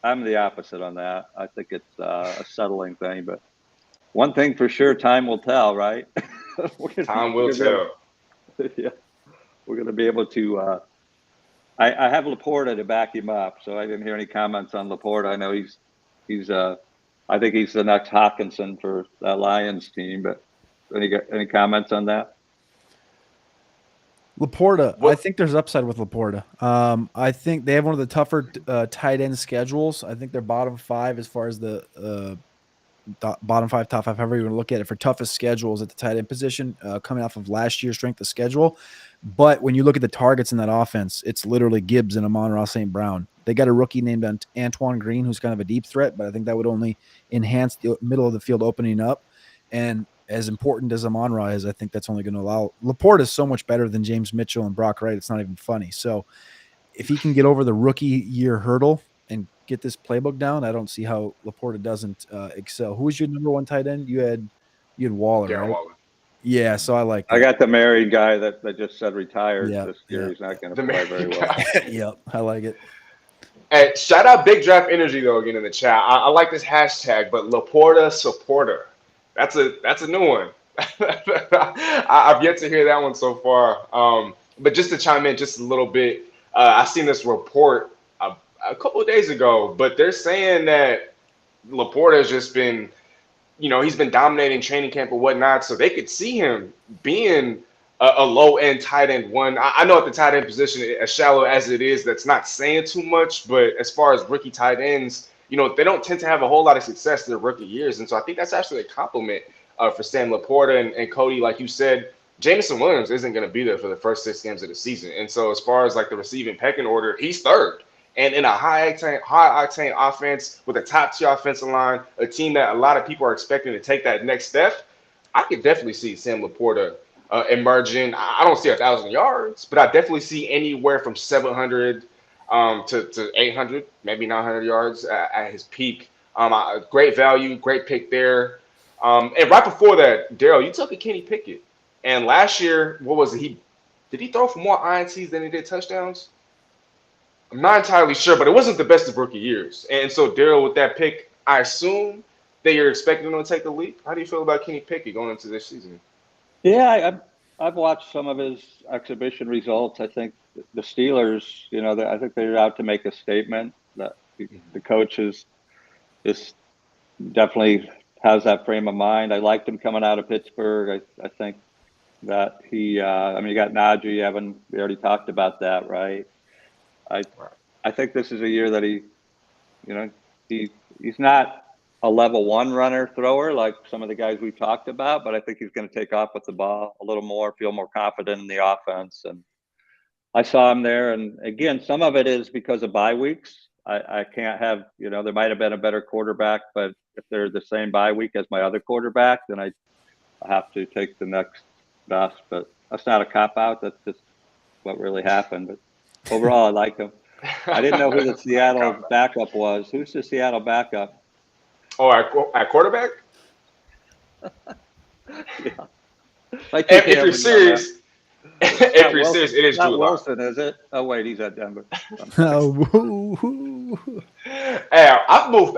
I'm the opposite on that. I think it's a settling thing, but one thing for sure, time will tell, right? Time will tell. Yeah, we're going to be able to. I have Laporta to back him up, so I didn't hear any comments on Laporta. I know he's. I think he's the next Hawkinson for that Lions team. But any comments on that? Laporta, I think there's upside with Laporta. I think they have one of the tougher tight end schedules. I think they're bottom 5 as far as the bottom 5, top 5, however you want to look at it, for toughest schedules at the tight end position, coming off of last year's strength of schedule. But when you look at the targets in that offense, it's literally Gibbs and Amon-Ra St. Brown. They got a rookie named Antoine Green, who's kind of a deep threat, but I think that would only enhance the middle of the field opening up. And as important as Amon-Ra is, I think that's only going to allow – Laporte is so much better than James Mitchell and Brock Wright. It's not even funny. So if he can get over the rookie year hurdle and get this playbook down, I don't see how Laporta doesn't excel. Who was your number 1 tight end? You had Waller, Darren right? Waller. Yeah, so I like that. I got the married guy that just said retired Yeah, this year. yeah. He's not going The to play very married well. guy. Yep, I like it. Hey, shout out Big Draft Energy though again in the chat. I like this hashtag, but Laporta supporter. That's a new one. I've yet to hear that one so far. But just to chime in just a little bit, I seen this report a couple of days ago, but they're saying that Laporta has just been, he's been dominating training camp and whatnot, so they could see him being a low end tight end one. I know at the tight end position, as shallow as it is, that's not saying too much. But as far as rookie tight ends, they don't tend to have a whole lot of success in their rookie years, and so I think that's actually a compliment for Sam Laporta and Cody. Like you said, Jameson Williams isn't going to be there for the first 6 games of the season, and so as far as like the receiving pecking order, he's third. And in a high octane offense with a top tier offensive line, a team that a lot of people are expecting to take that next step, I could definitely see Sam Laporta emerging. I don't see 1,000 yards, but I definitely see anywhere from 700 to 800, maybe 900 yards at his peak. Great value, great pick there. And right before that, Daryl, you took a Kenny Pickett. And last year, what was it? Did he throw for more INTs than he did touchdowns? I'm not entirely sure, but it wasn't the best of rookie years. And so, Daryl, with that pick, I assume that you're expecting him to take the leap. How do you feel about Kenny Pickett going into this season? Yeah, I've watched some of his exhibition results. I think the Steelers, I think they're out to make a statement. That the coach is definitely has that frame of mind. I liked him coming out of Pittsburgh. I think that he, you got Najee, Evan. We already talked about that, right? I think this is a year that he's not a level 1 runner thrower like some of the guys we've talked about, but I think he's going to take off with the ball a little more, feel more confident in the offense. And I saw him there. And again, some of it is because of bye weeks. I can't have, there might have been a better quarterback, but if they're the same bye week as my other quarterback, then I have to take the next best. But that's not a cop out. That's just what really happened. But overall, I like him. I didn't know who the Seattle backup was. Who's the Seattle backup? Oh, at quarterback? Yeah. If you're serious, it is not Drew Lock. Wilson, is it? Oh wait, he's at Denver. Hey, I've moved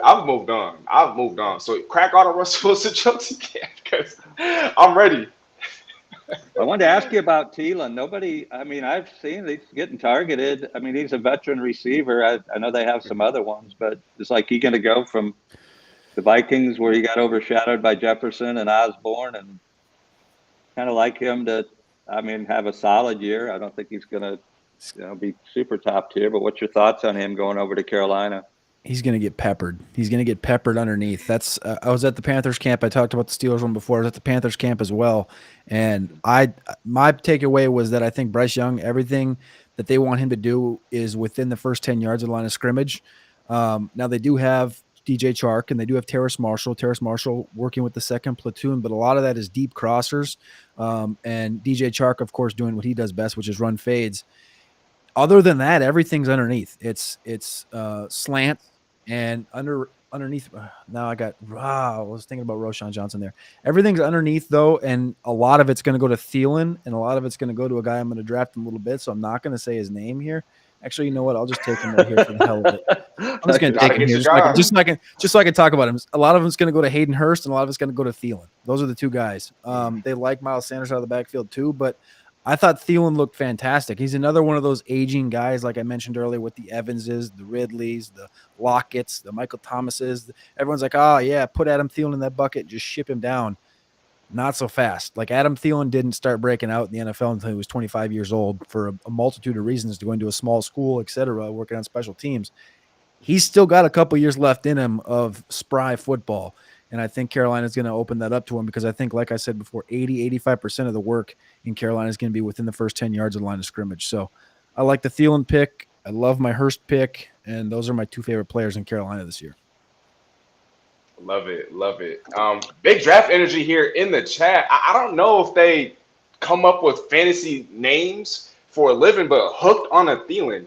on. So crack all the Russell Wilson jokes you can, because I'm ready. I wanted to ask you about Thielen. I've seen he's getting targeted. He's a veteran receiver. I know they have some other ones, but it's like he going to go from the Vikings where he got overshadowed by Jefferson and Osborne, and kind of like him to, have a solid year. I don't think he's going to, be super top tier, but what's your thoughts on him going over to Carolina? He's going to get peppered. He's going to get peppered underneath. That's I was at the Panthers camp. I talked about the Steelers one before. I was at the Panthers camp as well. And my takeaway was that I think Bryce Young, everything that they want him to do is within the first 10 yards of the line of scrimmage. Now they do have DJ Chark and they do have Terrace Marshall working with the second platoon, but a lot of that is deep crossers. And DJ Chark, of course, doing what he does best, which is run fades. Other than that, everything's underneath. It's slant and underneath. Now I was thinking about Roshan Johnson there. Everything's underneath though, and a lot of it's going to go to Thielen, and a lot of it's going to go to a guy I'm going to draft in a little bit. So I'm not going to say his name here. Actually, you know what? I'll just take him right here for the hell of it. I'm just going to take him here just so I can talk about him. A lot of them's going to go to Hayden Hurst, and a lot of it's going to go to Thielen. Those are the two guys. They like Miles Sanders out of the backfield too, but I thought Thielen looked fantastic. He's another one of those aging guys, like I mentioned earlier, with the Evanses, the Ridleys, the Lockett's, the Michael Thomases. Everyone's like, oh, yeah, put Adam Thielen in that bucket, just ship him down. Not so fast. Like Adam Thielen didn't start breaking out in the NFL until he was 25 years old for a multitude of reasons, to go into a small school, et cetera, working on special teams. He's still got a couple years left in him of spry football. And I think Carolina is going to open that up to him because I think, like I said before, 85% of the work in Carolina is going to be within the first 10 yards of the line of scrimmage. So I like the Thielen pick. I love my Hurst pick. And those are my two favorite players in Carolina this year. Love it, love it. Big draft energy here in the chat. I don't know if they come up with fantasy names for a living, but hooked on a Thielen.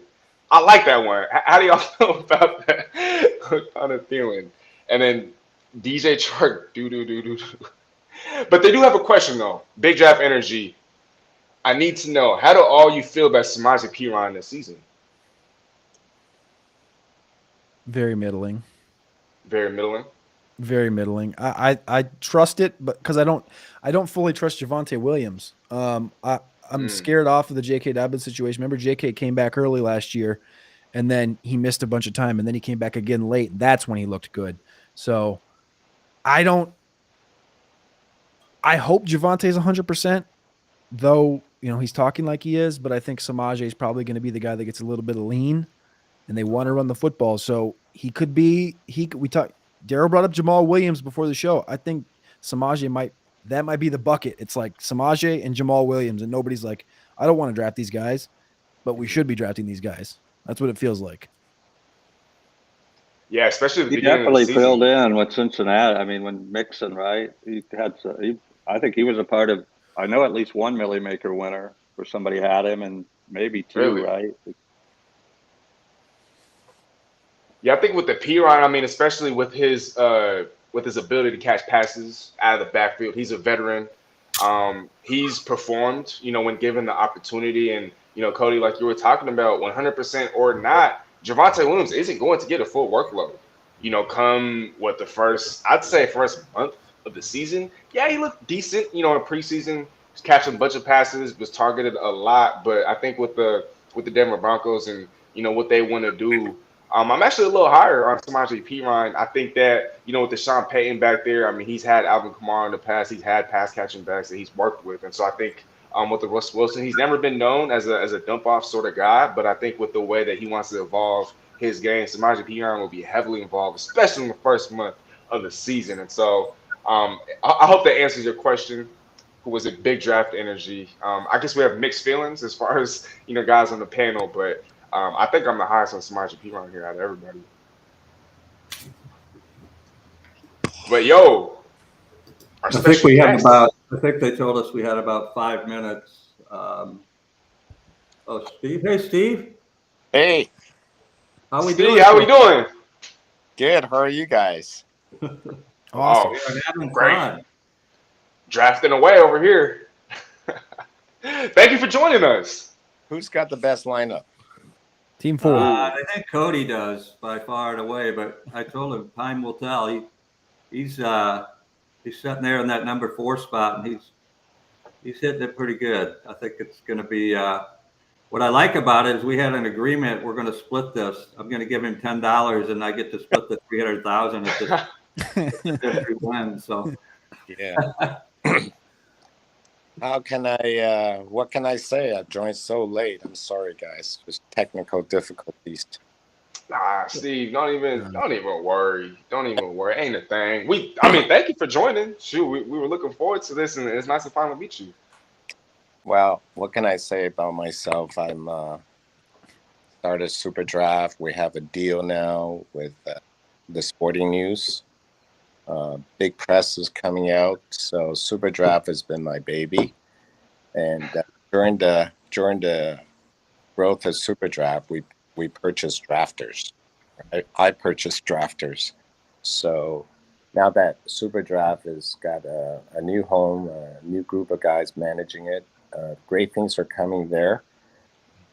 I like that one. How do y'all feel about that? Hooked on a Thielen. And then DJ Chark, do. But they do have a question though. Big draft energy. I need to know, how do all you feel about Samaje Perine this season? Very middling. Very middling. Very middling. I trust it, but because I don't fully trust Javonte Williams. I'm scared off of the J.K. Dobbins situation. Remember, J.K. came back early last year, and then he missed a bunch of time, and then he came back again late. That's when he looked good. So I hope Javonte's 100%, though, he's talking like he is, but I think Samaje is probably going to be the guy that gets a little bit of lean, and they want to run the football. So he could be Daryl brought up Jamal Williams before the show. I think Samaje might be the bucket. It's like Samaje and Jamal Williams, and nobody's like, I don't want to draft these guys, but we should be drafting these guys. That's what it feels like. Yeah, especially at the He beginning of the definitely season. filled in with Cincinnati. I mean, when Mixon, right? I think he was a part of. I know at least one Millie Maker winner where somebody had him, and maybe two, Really? right? Yeah, I think with the Perine, I mean, especially with his ability to catch passes out of the backfield, he's a veteran. He's performed, when given the opportunity. And, Cody, like you were talking about, 100% or not, Javonte Williams isn't going to get a full workload. Come the first month of the season. Yeah, he looked decent, in preseason, was catching a bunch of passes, was targeted a lot. But I think with the Denver Broncos and, what they want to do, I'm actually a little higher on Samaje Perine. I think that, with the Sean Payton back there, I mean, he's had Alvin Kamara in the past. He's had pass catching backs that he's worked with. And so I think with the Russ Wilson, he's never been known as a dump off sort of guy. But I think with the way that he wants to evolve his game, Samaje Perine will be heavily involved, especially in the first month of the season. And so I hope that answers your question. Who was a big draft energy? I guess we have mixed feelings as far as, guys on the panel, but I think I'm the highest on Samaje Perine here out of everybody. But our special guest. I think they told us we had about 5 minutes. Steve. Hey, Steve. Hey. How we Steve, doing? how we doing? Good. How are you guys? Awesome. We're having great. fun. Drafting away over here. Thank you for joining us. Who's got the best lineup? Team 4. I think Cody does by far and away, but I told him time will tell. He's sitting there in that number 4 spot, and he's hitting it pretty good. I think it's going to be. What I like about it is we had an agreement. We're going to split this. I'm going to give him $10, and I get to split the $300,000 if we win. So yeah. What can I say? I joined so late. I'm sorry, guys. Just technical difficulties. Steve, don't even worry. Don't even worry. Ain't a thing. Thank you for joining. Shoot, we were looking forward to this, and it's nice to finally meet you. Well, what can I say about myself? I'm started Super Draft. We have a deal now with the Sporting News. Big press is coming out, so Super Draft has been my baby. And during the growth of Super Draft, we purchased drafters. Right? I purchased drafters. So now that Super Draft has got a new home, a new group of guys managing it, great things are coming there.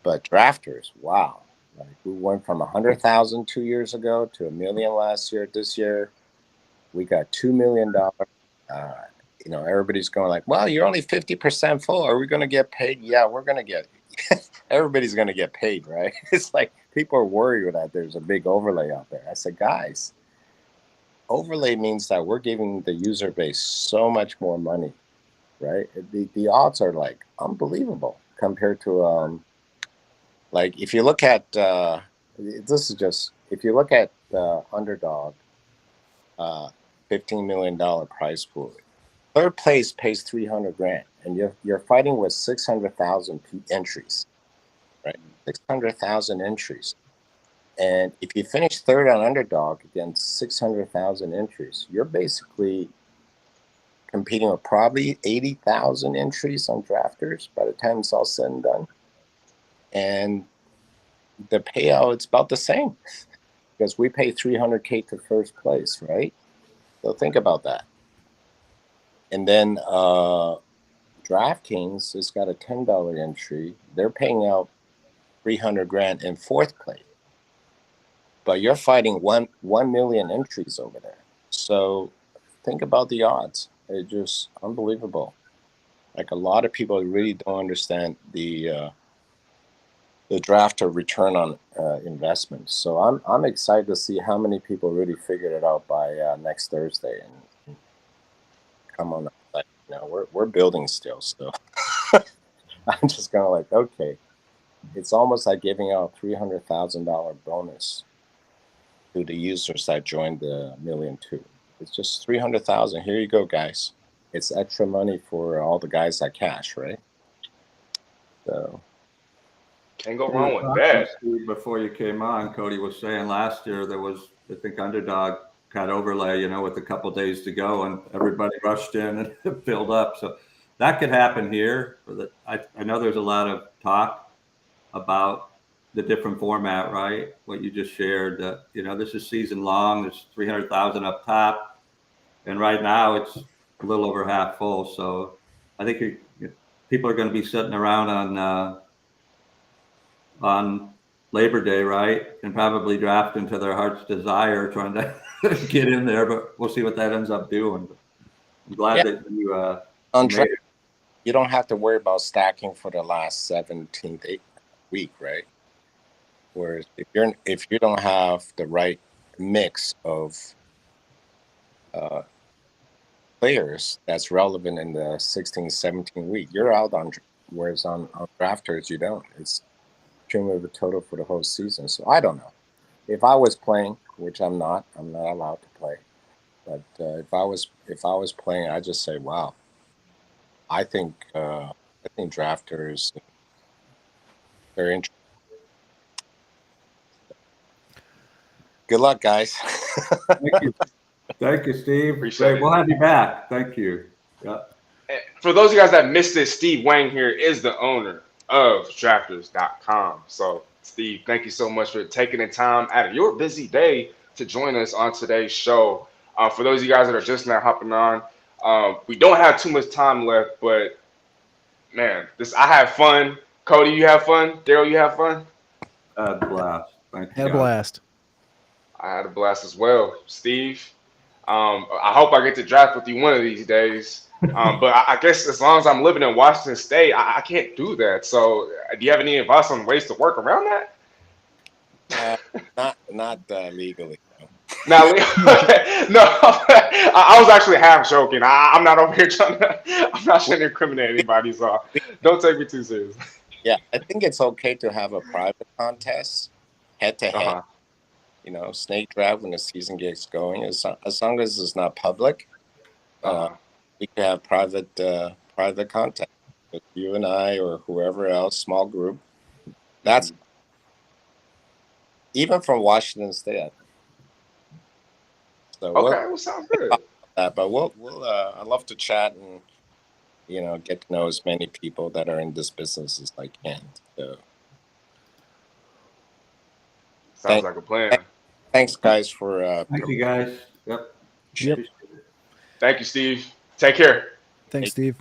But drafters, wow! Like we went from 100,000 2 years ago to $1 million last year. This year, we got $2 million. Everybody's going like, well, you're only 50% full. Are we going to get paid? Yeah, we're going to get, everybody's going to get paid, right? It's like people are worried that there's a big overlay out there. I said, guys, overlay means that we're giving the user base so much more money, right? The odds are like unbelievable compared to, like if you look at, if you look at Underdog, $15 million prize pool. Third place pays 300 grand, and you're fighting with 600,000 entries, right? 600,000 entries. And if you finish third on underdog against 600,000 entries, you're basically competing with probably 80,000 entries on drafters by the time it's all said and done. And the payout, it's about the same because we pay 300K to first place, right? So think about that. And then DraftKings has got a $10 entry. They're paying out 300 grand in fourth place. But you're fighting 1 million entries over there. So think about the odds. It's just unbelievable. Like a lot of people really don't understand the drafter return on investment. So I'm excited to see how many people really figured it out by next Thursday and come on. You know, we're building still. So I'm just kind of like, okay, it's almost like giving out $300,000 bonus to the users that joined the million too. It's just 300,000. Here you go, guys. It's extra money for all the guys that cash, right? So Can't go wrong with that. Before you came on, Cody was saying last year there was, I think, underdog kind of overlay, you know, with a couple of days to go, and everybody rushed in and it filled up. So that could happen here. I know there's a lot of talk about the different format, right? What you just shared, you know, this is season long. There's 300,000 up top, and right now it's a little over half full. So I think people are going to be sitting around on Labor Day, right, and probably drafting to their heart's desire, trying to get in there. But we'll see what that ends up doing. I'm glad that you made it. You don't have to worry about stacking for the last 17th week, right? Whereas if you don't have the right mix of players that's relevant in the 16, 17 week, you're out on. Whereas on drafters, you don't. It's cumulative total for the whole season. So I don't know. If I was playing, which I'm not allowed to play. But if I was playing, I just say, wow. I think drafters, they're interesting. Good luck, guys. Thank you, Steve. Appreciate it. We'll have you back. Thank you. Yeah. For those of you guys that missed it, Steve Wang here is the owner of drafters.com. So, Steve, thank you so much for taking the time out of your busy day to join us on today's show. For those of you guys that are just now hopping on, we don't have too much time left, but man, I have fun. Cody, you have fun? Daryl, you have fun? Had a blast. Thank you. Had a blast. I had a blast as well. Steve, I hope I get to draft with you one of these days. But I guess as long as I'm living in Washington State, I can't do that. So do you have any advice on ways to work around that? Not legally. Now, no, I was actually half joking. I'm not over here I'm not trying to incriminate anybody, so don't take me too seriously. Yeah, I think it's okay to have a private contest, head-to-head. Uh-huh. You know, snake draft when the season gets going. As long as it's not public, we can have private contact with you and I or whoever else, small group. That's even from Washington State. So well, sounds good. But we'll I'd love to chat and get to know as many people that are in this business as I can. So sounds like a plan. Thanks, guys, for. Thank you, guys. Yep. Yep. Thank you, Steve. Take care. Thanks, Steve.